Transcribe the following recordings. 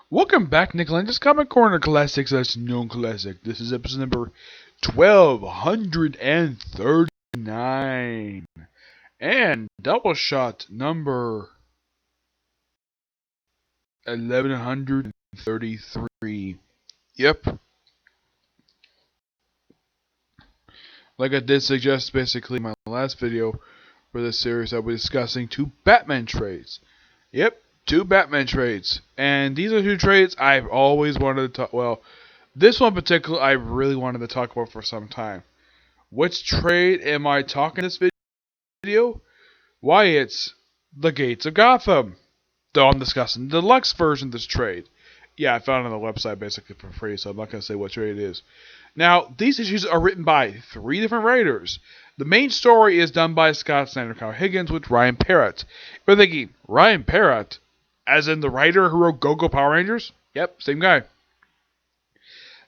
Welcome back, Nick Lenz, Comic Corner Classics. That's known classic. This is episode number 1239 and Doubeshot number 1133. Yep. Like I did suggest, basically, in my last video for this series, I'll be discussing two Batman trades. Yep, two Batman trades. And these are two trades I've always wanted to talk. Well, this one in particular, I really wanted to talk about for some time. Which trade am I talking this video? Why, it's the Gates of Gotham. Though I'm discussing the deluxe version of this trade. Yeah, I found it on the website basically for free, so I'm not going to say what trade it is. Now, these issues are written by three different writers. The main story is done by Scott Snyder, Kyle Higgins, with Ryan Parrott. You're thinking, Ryan Parrott? As in the writer who wrote Go-Go Power Rangers? Yep, same guy.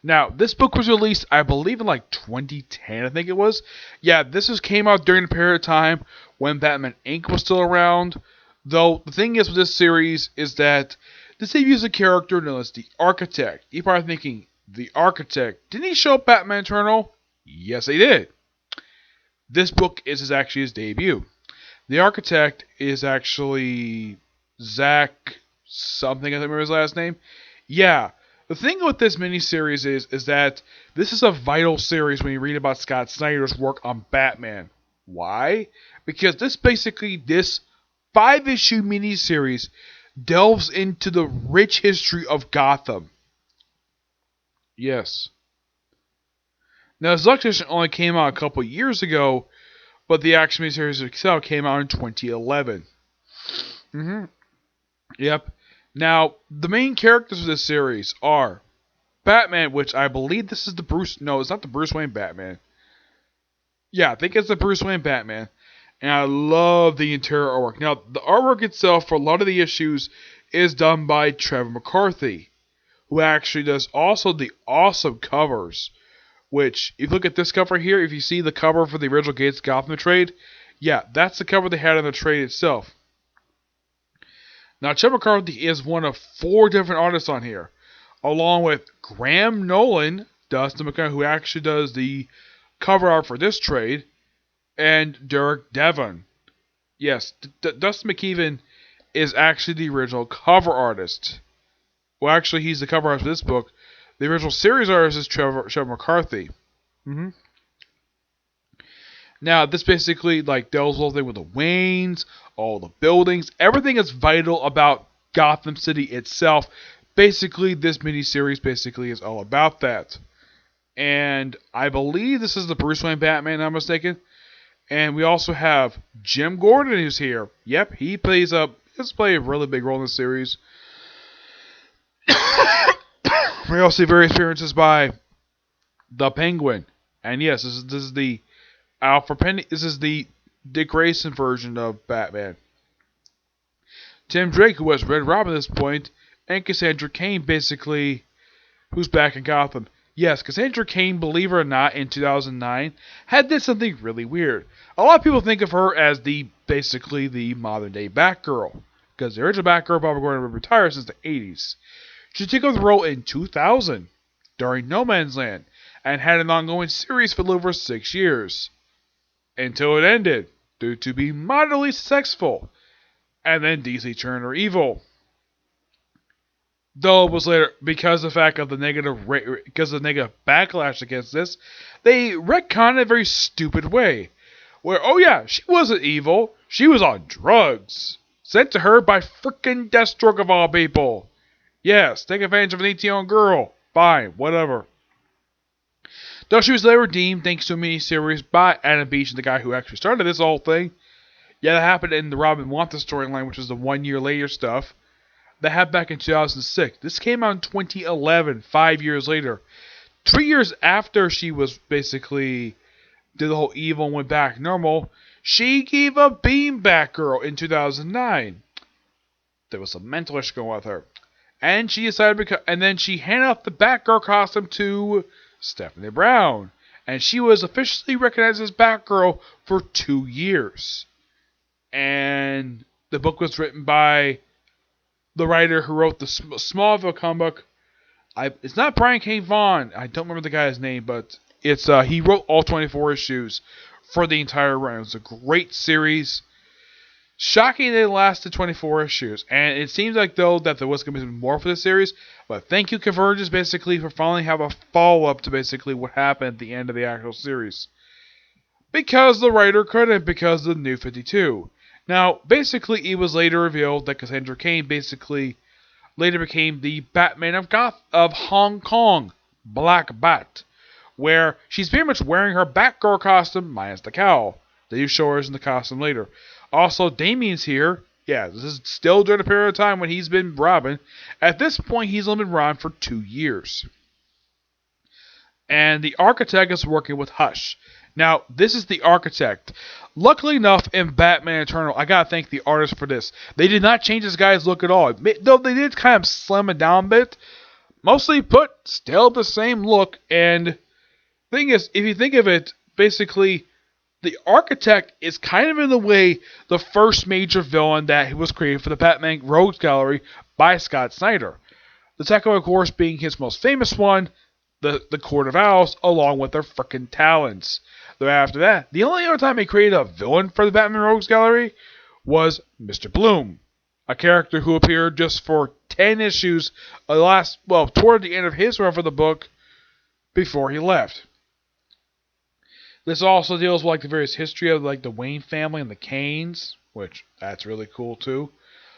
Now, this book was released, I believe, in like 2010, I think it was. Yeah, came out during the period of time when Batman Inc. was still around. Though, the thing is with this series is that this debuts a character known as the Architect. You're probably thinking, the Architect, didn't he show up Batman Eternal? Yes, he did. This book is actually his debut. The Architect is actually Zach something, I don't remember his last name. Yeah. The thing with this miniseries is that this is a vital series when you read about Scott Snyder's work on Batman. Why? Because this 5-issue miniseries delves into the rich history of Gotham. Yes. Now, this deluxe edition only came out a couple years ago, but the action miniseries itself came out in 2011. Yep. Now, the main characters of this series are Batman, which I believe this is the Bruce... No, it's not the Bruce Wayne Batman. Yeah, I think it's the Bruce Wayne Batman. And I love the interior artwork. Now, the artwork itself for a lot of the issues is done by Trevor McCarthy, who actually does also the awesome covers. Which, if you look at this cover here, if you see the cover for the original Gates Gotham trade, yeah, that's the cover they had in the trade itself. Now, Trevor McCarthy is one of 4 different artists on here, along with Graham Nolan, Dustin McKeven, who actually does the cover art for this trade, and Derek Devon. Yes, Dustin McKeven is actually the original cover artist. Well, actually, he's the cover artist for this book. The original series artist is Trevor McCarthy. Now, this basically delves a little thing with the Waynes, all the buildings, everything that's vital about Gotham City itself. Basically, this miniseries is all about that. And I believe this is the Bruce Wayne Batman, if I'm not mistaken. And we also have Jim Gordon who's here. Yep, he plays a really big role in the series. We also see various appearances by the Penguin. And yes, this is the Alfred Penny. This is the Dick Grayson version of Batman. Tim Drake, who was Red Robin at this point, and Cassandra Cain, basically, who's back in Gotham. Yes, Cassandra Cain, believe it or not, in 2009, did something really weird. A lot of people think of her as basically the modern day Batgirl, because the original Batgirl, Barbara Gordon, retired since the 80s. She took over the role in 2000, during No Man's Land, and had an ongoing series for over 6 years. Until it ended, due to being moderately successful, and then DC turned her evil. Though it was later, because of the fact of the negative backlash against this, they retconned in a very stupid way. Where, oh yeah, she wasn't evil, she was on drugs. Sent to her by frickin' Deathstroke of all people. Yes, take advantage of an 18-year-old girl. Fine, whatever. Though she was later redeemed thanks to a miniseries by Adam Beach, the guy who actually started this whole thing. Yeah, that happened in the Robin Wanta storyline, which was the 1 year later stuff. That happened back in 2006. This came out in 2011, 5 years later. 3 years after she was basically did the whole evil and went back normal, she gave up being Batgirl in 2009. There was some mental issue going with her. And she decided and then she handed off the Batgirl costume to Stephanie Brown. And she was officially recognized as Batgirl for 2 years. And the book was written by the writer who wrote the Smallville comic book. It's not Brian K. Vaughan. I don't remember the guy's name, but it's he wrote all 24 issues for the entire run. It was a great series. Shocking that it lasted 24 issues, and it seems like though that there was going to be more for the series. But thank you, Convergence, basically for finally have a follow-up to basically what happened at the end of the actual series. Because the writer couldn't, because of the New 52. Now, basically, it was later revealed that Cassandra Cain basically later became the Batman of Hong Kong, Black Bat, where she's pretty much wearing her Batgirl costume minus the cowl. They do show her in the costume later. Also, Damian's here. Yeah, this is still during a period of time when he's been Robin. At this point, he's only been Robin for 2 years. And the Architect is working with Hush. Now, this is the Architect. Luckily enough, in Batman Eternal, I gotta thank the artist for this. They did not change this guy's look at all. Though they did kind of slim it down a bit. Mostly put still the same look. And thing is, if you think of it, basically, the Architect is kind of in the way the first major villain that was created for the Batman Rogues Gallery by Scott Snyder. The second one, of course, being his most famous one, the Court of Owls, along with their frickin' talons. Though after that, the only other time he created a villain for the Batman Rogues Gallery was Mr. Bloom, a character who appeared just for 10 issues toward the end of his run for the book before he left. This also deals with the various history of the Wayne family and the Canes, which that's really cool too.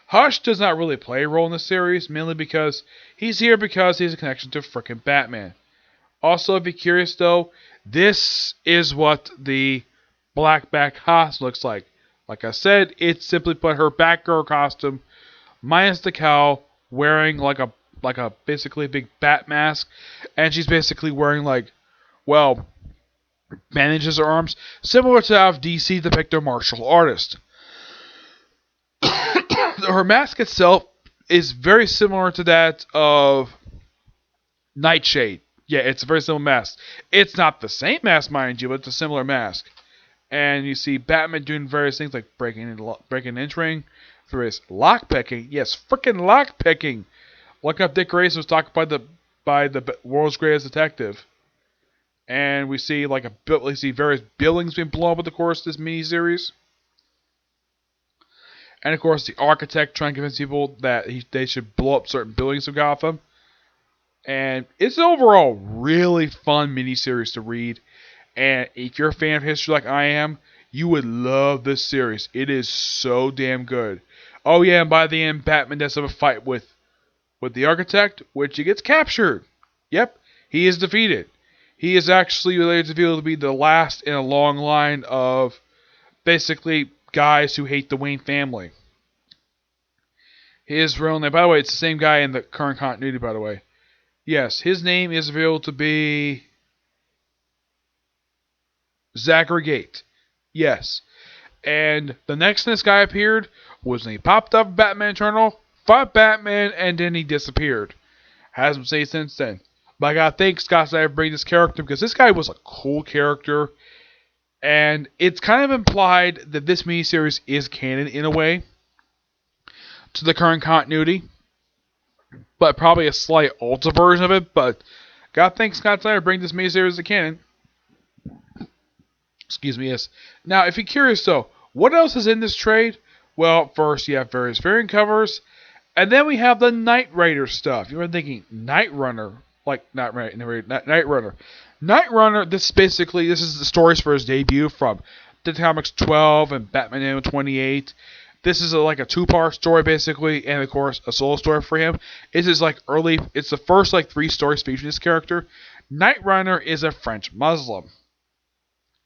Hush does not really play a role in the series, mainly because he's here because he has a connection to frickin' Batman. Also, if you're curious though, this is what the Black Bat costume looks like. Like I said, it's simply put her Batgirl costume minus the cowl, wearing like a basically a big bat mask, and she's basically wearing bandages her arms, similar to how DC depict their martial artist. Her mask itself is very similar to that of Nightshade. Yeah, it's a very similar mask. It's not the same mask, mind you, but it's a similar mask. And you see Batman doing various things like breaking and entering, various lockpicking. Yes, freaking lockpicking. Look up Dick Grayson was talked by the world's greatest detective. And we see various buildings being blown up in the course of this miniseries. And of course, the Architect trying to convince people that they should blow up certain buildings of Gotham. And it's an overall really fun miniseries to read. And if you're a fan of history like I am, you would love this series. It is so damn good. Oh yeah, and by the end, Batman does have a fight with the Architect, which he gets captured. Yep, he is defeated. He is actually related to be the last in a long line of basically guys who hate the Wayne family. His real name, by the way, it's the same guy in the current continuity, by the way. Yes, his name is revealed to be Zachary Gate. Yes. And the next time this guy appeared was when he popped up in Batman Eternal, fought Batman, and then he disappeared. Hasn't stayed since then. But I gotta thank Scott Snyder for bringing this character because this guy was a cool character. And it's kind of implied that this miniseries is canon in a way to the current continuity. But probably a slight alter version of it. But gotta thank Scott Snyder for bringing this miniseries to canon. Excuse me, yes. Now, if you're curious though, what else is in this trade? Well, first you have various variant covers. And then we have the Knight Rider stuff. You're thinking, Knight Runner. Knight Runner. Knight Runner, this is the stories for his debut from the Comics 12 and Batman Annual 28. This is a two-part story, basically, and of course, a solo story for him. It's the first 3 stories featuring this character. Knight Runner is a French Muslim.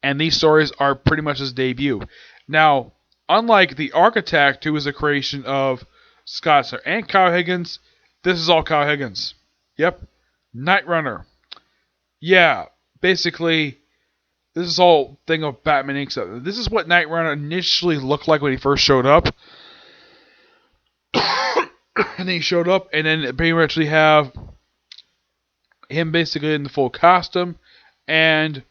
And these stories are pretty much his debut. Now, unlike the Architect, who is a creation of Scott Snyder and Kyle Higgins, this is all Kyle Higgins. Yep. Knight Runner. Yeah, basically, this is all thing of Batman Inc. stuff. This is what Knight Runner initially looked like when he first showed up. And then he showed up, and then pretty much we have him basically in the full costume. And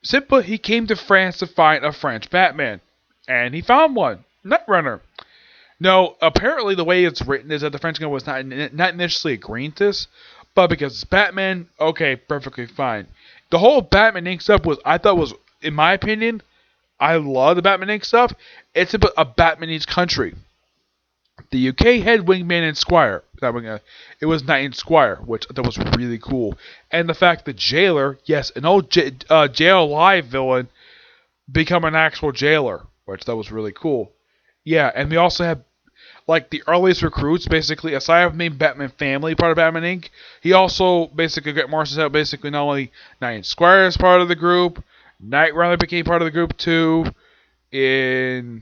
simply, he came to France to find a French Batman. And he found one. Knight Runner. No, apparently the way it's written is that the French government was not initially agreeing to this, but because it's Batman, okay, perfectly fine. The whole Batman Inc. stuff I thought was, in my opinion, I love the Batman Inc. stuff. It's about a Batman needs country. The UK had Wingman and Squire. It was Knight and Squire, which I thought was really cool. And the fact that Jailer, yes, an old Jail Live villain, become an actual jailer, which that was really cool. Yeah, and we also have like the earliest recruits, basically, aside from being Batman Family, part of Batman Inc., he also basically got Marshall's out. Basically, not only Knight and Squire is part of the group, Knight Runner became part of the group too. They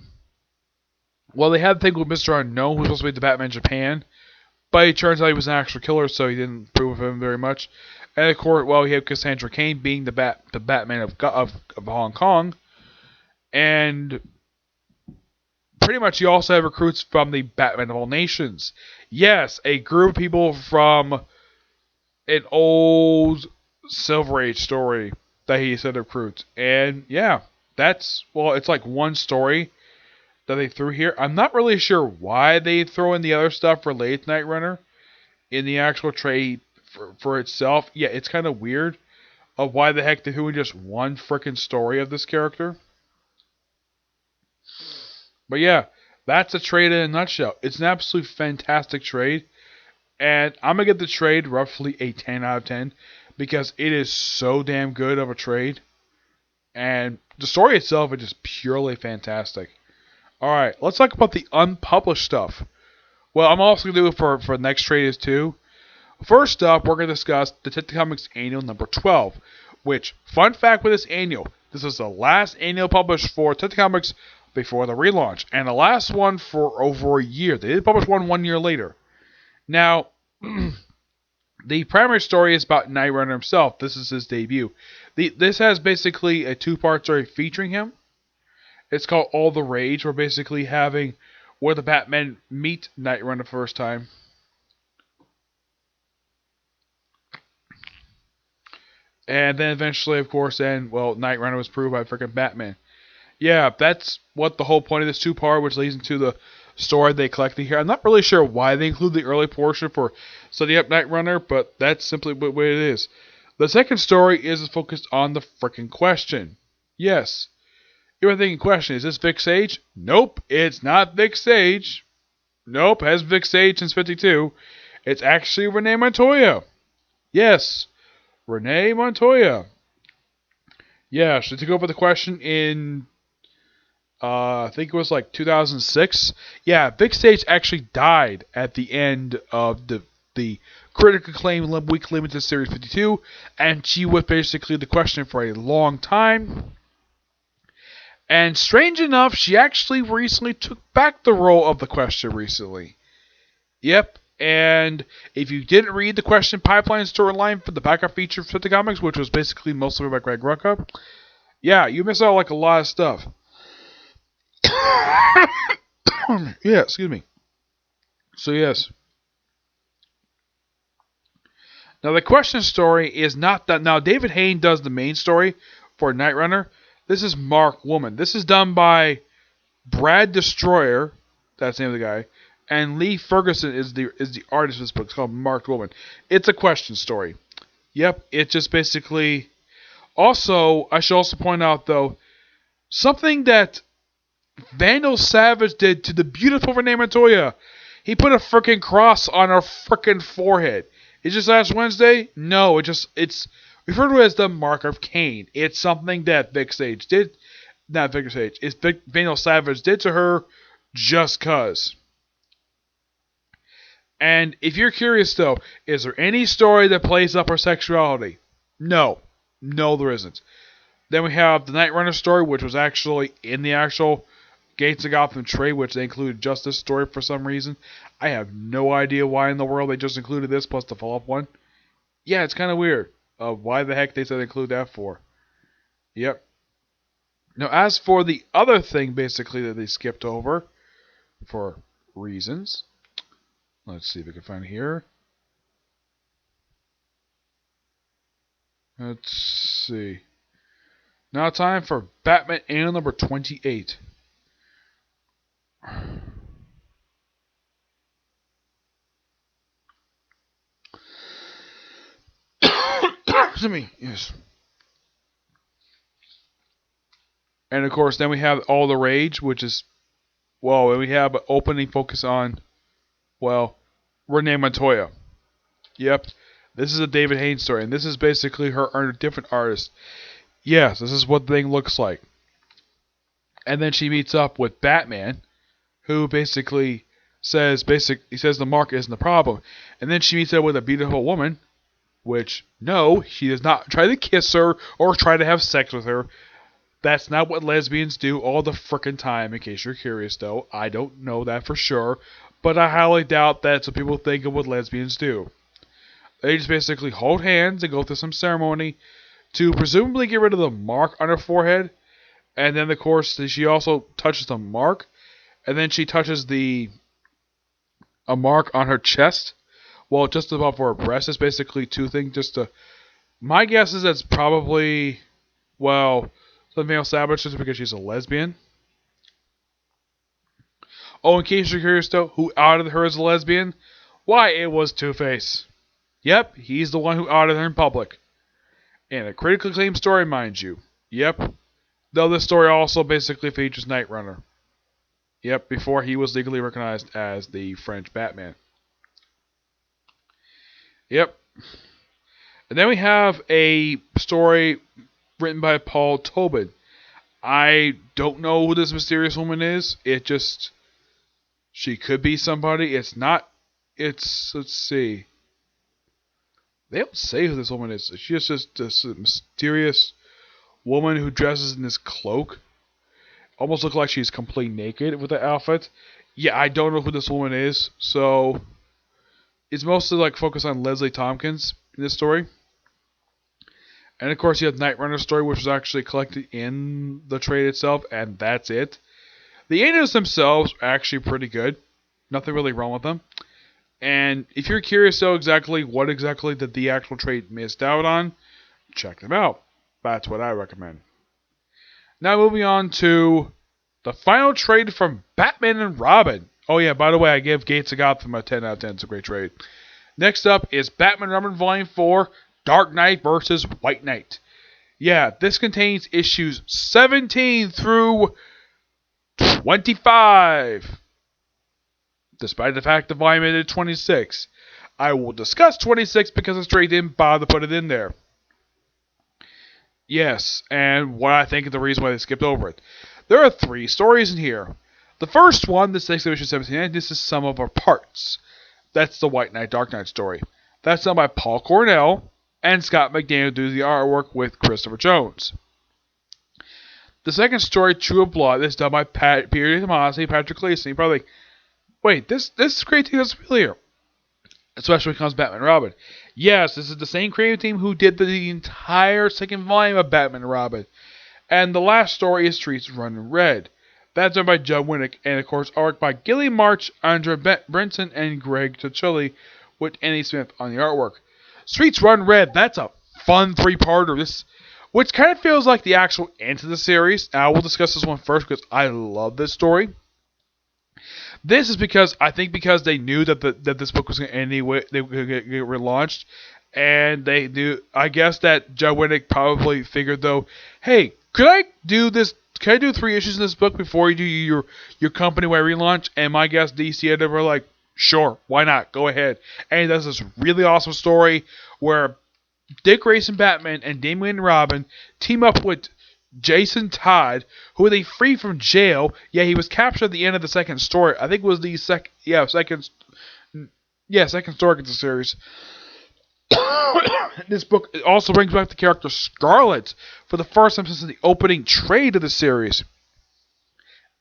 had the thing with Mr. Unknown, who was supposed to be the Batman Japan, but it turns out he was an actual killer, so he didn't prove him very much. And of course, you have Cassandra Cain being the Batman of Hong Kong, and pretty much you also have recruits from the Batman of all nations. Yes, a group of people from an old Silver Age story that he said recruits. And yeah, it's like one story that they threw here. I'm not really sure why they throw in the other stuff related to Night Runner in the actual trade for itself. Yeah, it's kind of weird of why the heck they threw in just one freaking story of this character. But yeah, that's a trade in a nutshell. It's an absolute fantastic trade. And I'm going to give the trade roughly a 10 out of 10 because it is so damn good of a trade. And the story itself is just purely fantastic. Alright, let's talk about the unpublished stuff. Well, I'm also going to do it for the next trades too. First up, we're going to discuss Detective Comics Annual number 12. Which, fun fact with this annual, this is the last annual published for Detective Comics before the relaunch. And the last one for over a year. They did publish one year later. Now, the primary story is about Night Runner himself. This is his debut. This has basically a two-part story featuring him. It's called All the Rage. We're basically having where the Batman meet Night Runner the first time. And then eventually, of course, Night Runner was proved by freaking Batman. Yeah, that's what the whole point of this two-part, which leads into the story they collected here. I'm not really sure why they include the early portion for setting up Night Runner, but that's simply what it is. The second story is focused on the freaking question. Yes. You're thinking, question, is this Vic Sage? Nope, it's not Vic Sage. Nope, has Vic Sage since 52. It's actually Renee Montoya. Yes, Renee Montoya. Yeah, she took over the question in I think it was like 2006. Yeah, Vic Sage actually died at the end of the critically acclaimed Week Limited Series 52, and she was basically the question for a long time. And strange enough, she actually recently took back the role of the question recently. Yep, and if you didn't read the question pipeline storyline for the backup feature for the comics, which was basically mostly by Greg Rucka, yeah, you missed out like a lot of stuff. Yeah, excuse me. So yes. Now the question story is not that. Now David Hayne does the main story for Night Runner. This is Mark Woman. This is done by Brad Destroyer. That's the name of the guy. And Lee Ferguson is the artist of this book. It's called Marked Woman. It's a question story. Yep, it's just basically. Also, I should also point out though, something that Vandal Savage did to the beautiful Renee Montoya. He put a freaking cross on her freaking forehead. It's just last Wednesday? No, it's referred to as the Mark of Cain. It's something that Vic Sage did. Not Vic Sage. It's Vandal Savage did to her just cuz. And if you're curious though, is there any story that plays up her sexuality? No. No, there isn't. Then we have the Night Runner story, which was actually in the actual Gates of Gotham trade, which they included just this story for some reason. I have no idea why in the world they just included this plus the follow-up one. Yeah, it's kind of weird. Why the heck they said include that for? Yep. Now, as for the other thing, basically, that they skipped over for reasons. Let's see if we can find it here. Let's see. Now time for Batman Annual number 28. to me. Yes. And of course, then we have All the Rage, which is, well, we have an opening focus on, well, Renee Montoya. Yep. This is a David Haynes story, and this is basically her under a different artist. Yes, this is what the thing looks like. And then she meets up with Batman, who basically says he says the mark isn't the problem. And then she meets up with a beautiful woman, which, no, he does not try to kiss her or try to have sex with her. That's not what lesbians do all the frickin' time, in case you're curious, though. I don't know that for sure, but I highly doubt that's what people think of what lesbians do. They just basically hold hands and go through some ceremony to presumably get rid of the mark on her forehead. And then, of course, she also touches the mark. And then she touches a mark on her chest. Well, just above her breast. It's basically two things. My guess is that's probably, well, some male sabotage just because she's a lesbian. Oh, in case you're curious, though, who outed her as a lesbian? Why, it was Two-Face. Yep, he's the one who outed her in public. In a critically acclaimed story, mind you. Yep. Though this story also basically features Night Runner. Yep, before he was legally recognized as the French Batman. Yep. And then we have a story written by Paul Tobin. I don't know who this mysterious woman is. She could be somebody. Let's see. They don't say who this woman is. She's just this mysterious woman who dresses in this cloak. Almost looks like she's completely naked with the outfit. Yeah, I don't know who this woman is. So, it's mostly like focused on Leslie Tompkins in this story. And of course, you have Night Runner's story, which was actually collected in the trade itself, and that's it. The angels themselves are actually pretty good. Nothing really wrong with them. And if you're curious, though, what exactly did the actual trade missed out on, check them out. That's what I recommend. Now moving on to the final trade from Batman and Robin. Oh yeah, by the way, I give Gates of Gotham a 10 out of 10. It's a great trade. Next up is Batman and Robin Volume 4, Dark Knight vs. White Knight. Yeah, this contains issues 17 through 25. Despite the fact the volume ended 26. I will discuss 26 because the trade didn't bother to put it in there. Yes, and what I think is the reason why they skipped over it. There are 3 stories in here. The first one, this takes issue 17, and this is Sum of Our Parts. That's the White Knight, Dark Knight story. That's done by Paul Cornell, and Scott McDaniel do the artwork with Christopher Jones. The second story, True of Blood, is done by Peter Tomasi, Patrick Gleason. You're probably like, wait, this creative team is familiar. Especially when it comes to Batman and Robin. Yes, this is the same creative team who did the entire second volume of Batman and Robin. And the last story is Streets Run Red. That's done by Joe Winnick, and of course art by Gilly March, Andre Brinson, and Greg Tuchili, with Andy Smith on the artwork. Streets Run Red, that's a fun 3-parter. Which kind of feels like the actual end to the series. I will discuss this one first because I love this story. This is because they knew that this book was going to end anyway. They were going to get relaunched, and they knew. I guess that Joe Winnick probably figured though, hey, could I do this? Can I do 3 issues in this book before you do your company-wide relaunch? And my guess DC editor were like, sure, why not? Go ahead. And he does this really awesome story where Dick Grayson Batman and Damian Robin team up with Jason Todd, who they free from jail. Yeah, he was captured at the end of the second story. I think it was the second story in the series. This book also brings back the character Scarlet for the first time since the opening trade of the series.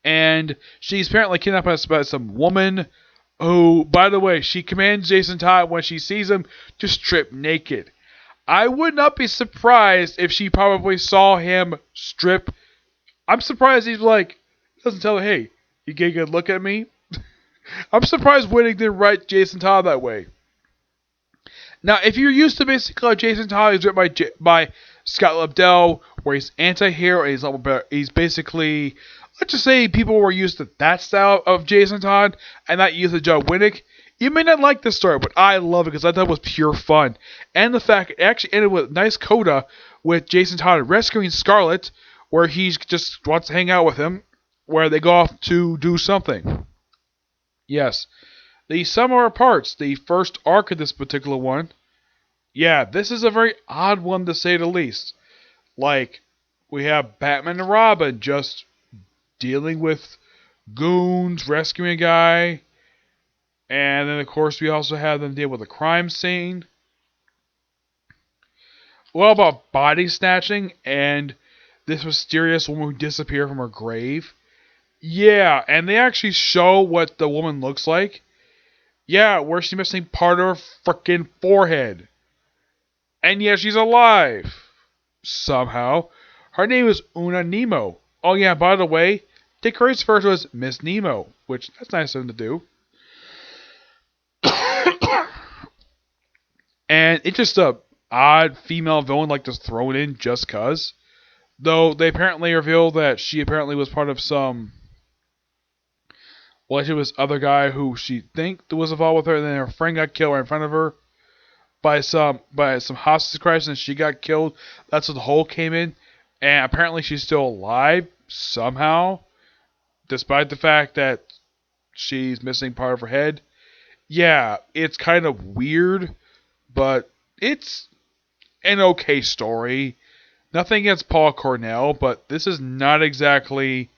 And she's apparently kidnapped by some woman who, by the way, she commands Jason Todd when she sees him to strip naked. I would not be surprised if she probably saw him strip. I'm surprised doesn't tell her, hey, you get a good look at me? I'm surprised Winnick didn't write Jason Todd that way. Now, if you're used to basically Jason Todd, he's written by Scott Lobdell, where he's anti-hero, and he's basically, let's just say people were used to that style of Jason Todd, and not used to Joe Winnick. You may not like this story, but I love it because I thought it was pure fun. And the fact it actually ended with a nice coda with Jason Todd rescuing Scarlet, where he just wants to hang out with him, where they go off to do something. Yes. The sum of our parts, the first arc of this particular one. Yeah, this is a very odd one to say the least. Like, we have Batman and Robin just dealing with goons, rescuing a guy. And then, of course, we also have them deal with a crime scene. What about body snatching and this mysterious woman who disappeared from her grave? Yeah, and they actually show what the woman looks like. Yeah, where she's missing part of her frickin' forehead. And yet she's alive. Somehow. Her name is Una Nemo. Oh yeah, by the way, Dick Grayson refers to her as Miss Nemo, which that's nice of him to do. And it's just a odd female villain like just thrown in just cuz. Though they apparently revealed that she apparently was part of some relationship with this other guy who she think was involved with her, and then her friend got killed right in front of her by some hostage crisis, and she got killed. That's what the whole came in, and apparently she's still alive somehow, despite the fact that she's missing part of her head. Yeah, it's kind of weird, but it's an okay story. Nothing against Paul Cornell, but this is not exactly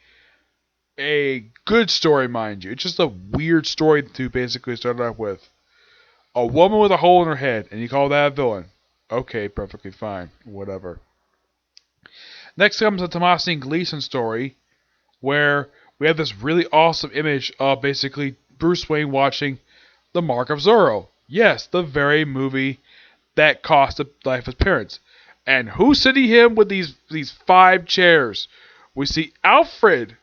a good story, mind you. It's just a weird story to basically start off with. A woman with a hole in her head, and you call that a villain. Okay, perfectly fine. Whatever. Next comes the Thomasine Gleason story, where we have this really awesome image of basically Bruce Wayne watching The Mark of Zorro. Yes, the very movie that cost the life of his parents. And who's sitting him with these 5 chairs? We see Alfred,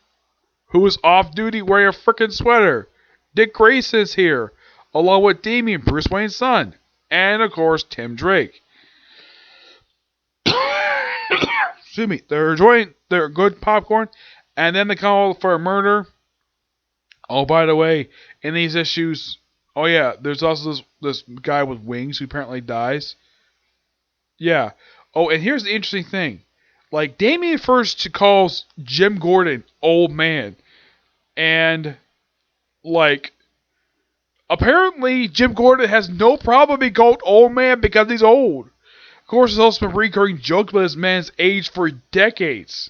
who is off duty wearing a frickin' sweater. Dick Grayson is here, along with Damian, Bruce Wayne's son. And, of course, Tim Drake. Excuse me. They're enjoying their good popcorn, and then they call for a murder. Oh, by the way, in these issues, oh yeah, there's also this guy with wings who apparently dies. Yeah. Oh, and here's the interesting thing. Like, Damian first calls Jim Gordon old man. And, like, apparently Jim Gordon has no problem being called old man because he's old. Of course, there's also been recurring jokes about this man's age for decades.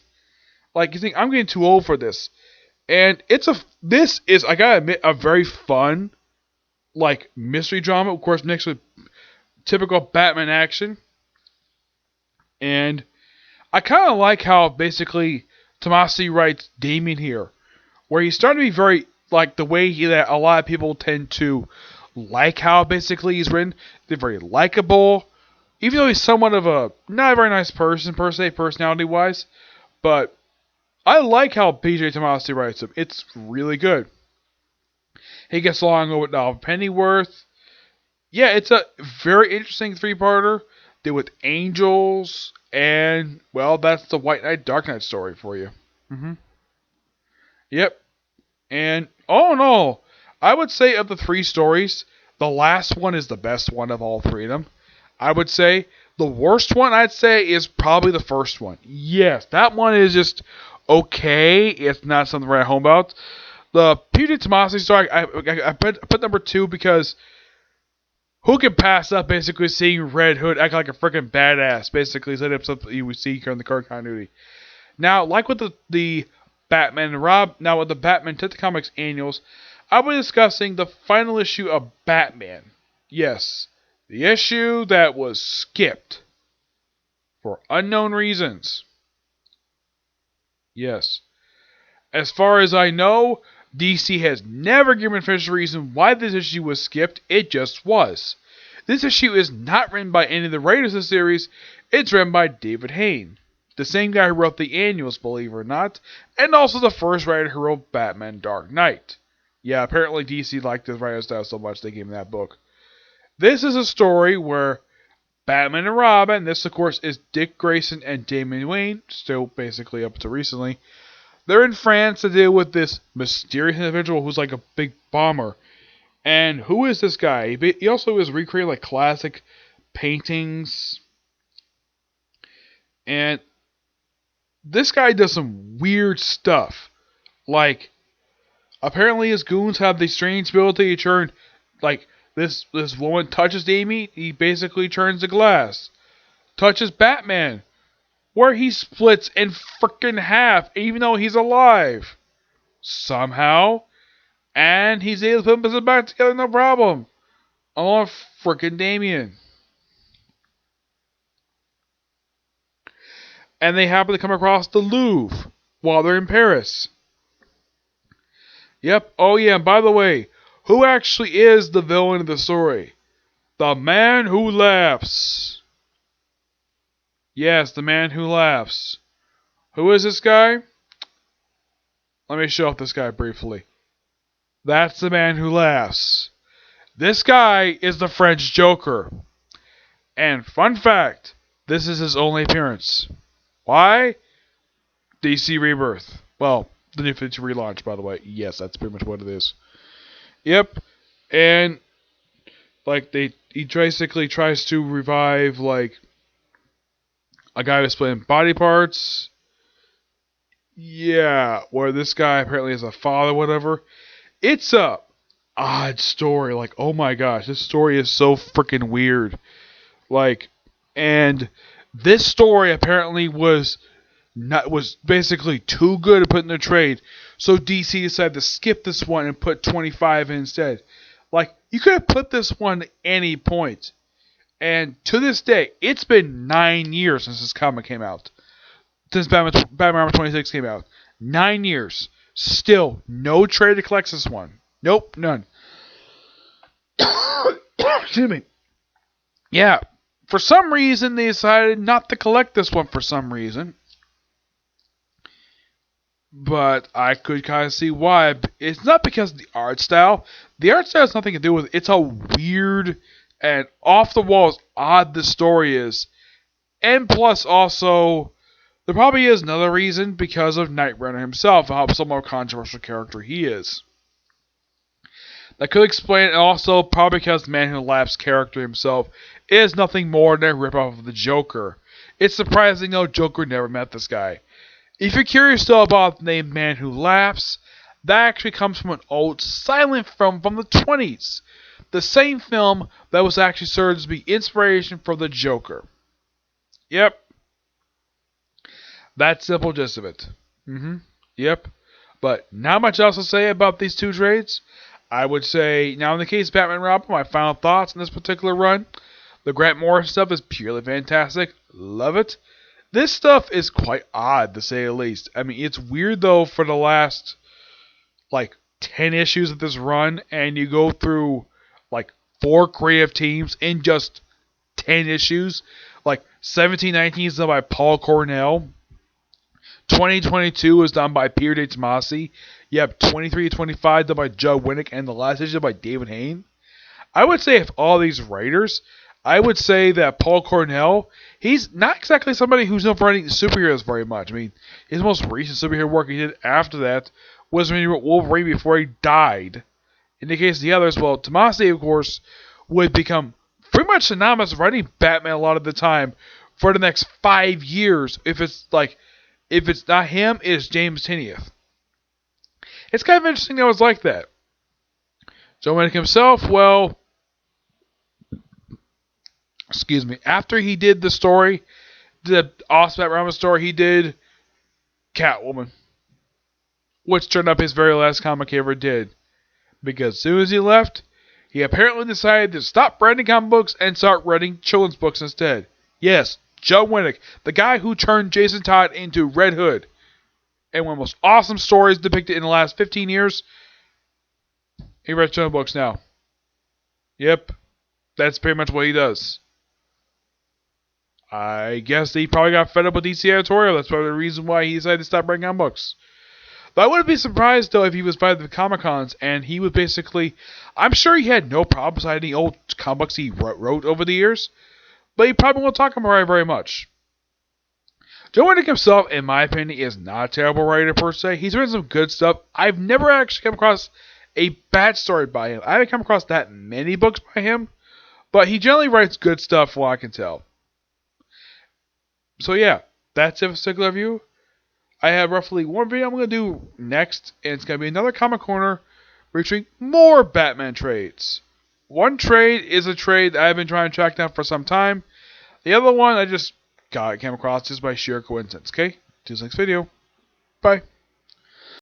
Like, you think, I'm getting too old for this. And this is, I gotta admit, a very fun, like, mystery drama. Of course, mixed with typical Batman action. And I kind of like how basically Tomasi writes Damian here, where he's starting to be very like the way that a lot of people tend to like how basically he's written. They're very likable, even though he's somewhat of a not a very nice person per se, personality wise. But I like how PJ Tomasi writes him. It's really good. He gets along with Pennyworth. Yeah, it's a very interesting 3-parter. Deal with angels, and, well, that's the White Knight, Dark Knight story for you. Yep. And, all in all, I would say of the 3 stories, the last one is the best one of all 3 of them. I would say the worst one, I'd say, is probably the first one. Yes, that one is just okay. It's not something to write home about. The P.J. Tomasi story, I put number 2 because who can pass up basically seeing Red Hood act like a freaking badass? Basically, set up something you would see here in the current continuity. Now, like with the Batman and now with the Batman Detective Comics annuals, I'll be discussing the final issue of Batman. Yes, the issue that was skipped for unknown reasons. Yes. As far as I know, DC has never given an official reason why this issue was skipped. It just was. This issue is not written by any of the writers of the series. It's written by David Hayne, the same guy who wrote the annuals, believe it or not, and also the first writer who wrote Batman Dark Knight. Yeah, apparently DC liked his writing style so much they gave him that book. This is a story where Batman and Robin, this of course is Dick Grayson and Damian Wayne, still basically up to recently, they're in France to deal with this mysterious individual who's like a big bomber. And who is this guy? He also is recreating like classic paintings. And this guy does some weird stuff. Like, apparently his goons have the strange ability to turn, like, this woman touches Amy, he basically turns to glass. Touches Batman, where he splits in frickin' half, even though he's alive. Somehow. And he's able to put them back together, no problem. Along with frickin' Damien. And they happen to come across the Louvre while they're in Paris. Yep, oh yeah, and by the way, who actually is the villain of the story? The man who laughs. Yes, the man who laughs. Who is this guy? Let me show off this guy briefly. That's the man who laughs. This guy is the French Joker. And fun fact, this is his only appearance. Why? DC Rebirth. Well, the New 52 relaunch, by the way. Yes, that's pretty much what it is. Yep. And like he basically tries to revive like a guy who's playing body parts. Yeah, where this guy apparently is a father, whatever. It's a odd story. Like, oh my gosh, this story is so freaking weird. Like, and this story apparently was basically too good to put in the trade. So DC decided to skip this one and put 25 in instead. Like, you could have put this one at any point. And to this day, it's been 9 years since this comic came out. Since Batman Armor 26 came out. 9 years. Still, no trade to collect this one. Nope, none. Excuse me. Yeah, for some reason they decided not to collect this one for some reason. But I could kind of see why. It's not because of the art style. The art style has nothing to do with it. It's how weird and off the walls odd the story is. And plus also, there probably is another reason because of Knight Runner himself, how somewhat controversial character he is. That could explain it, and also probably because the Man Who Laughs character himself is nothing more than a ripoff of the Joker. It's surprising though Joker never met this guy. If you're curious though about the name Man Who Laughs, that actually comes from an old silent film from the 20s. The same film that was actually served to be inspiration for the Joker. Yep. That's simple gist of it. Yep. But not much else to say about these two trades. I would say, now in the case of Batman and Robin, my final thoughts on this particular run. The Grant Morrison stuff is purely fantastic. Love it. This stuff is quite odd, to say the least. I mean, it's weird, though, for the last, 10 issues of this run, and you go through, 4 creative teams in just 10 issues. 1719 is done by Paul Cornell. 2022 was done by Peter De Tomasi. You have 23 to 25 done by Joe Winnick, and the last issue by David Hayne. I would say of all these writers, I would say that Paul Cornell, he's not exactly somebody who's known for writing superheroes very much. I mean, his most recent superhero work he did after that was when he wrote Wolverine before he died. In the case of the others, well, Tomasi, of course, would become pretty much synonymous with writing Batman a lot of the time for the next 5 years. If it's not him, it's James Tynion. It's kind of interesting that it was like that. Joe Winnick himself, well, excuse me, after he did the story, the awesome Batman Robin story, he did Catwoman, which turned up his very last comic he ever did. Because as soon as he left, he apparently decided to stop writing comic books and start writing children's books instead. Yes, Joe Winnick, the guy who turned Jason Todd into Red Hood, and one of the most awesome stories depicted in the last 15 years, he writes children's books now. Yep, that's pretty much what he does. I guess he probably got fed up with DC editorial. That's probably the reason why he decided to stop writing comic books. But I wouldn't be surprised, though, if he was by the Comic-Cons and he was basically... I'm sure he had no problem citing old comic books he wrote over the years, but he probably won't talk about it very much. Joe Winnick himself, in my opinion, is not a terrible writer per se. He's written some good stuff. I've never actually come across a bad story by him. I haven't come across that many books by him, but he generally writes good stuff from what I can tell. So yeah, that's it for Stickler Review. I have roughly one video I'm going to do next, and it's going to be another Comic Corner featuring more Batman trades. One trade is a trade that I've been trying to track down for some time. The other one I just came across just by sheer coincidence. Okay? See you next video. Bye.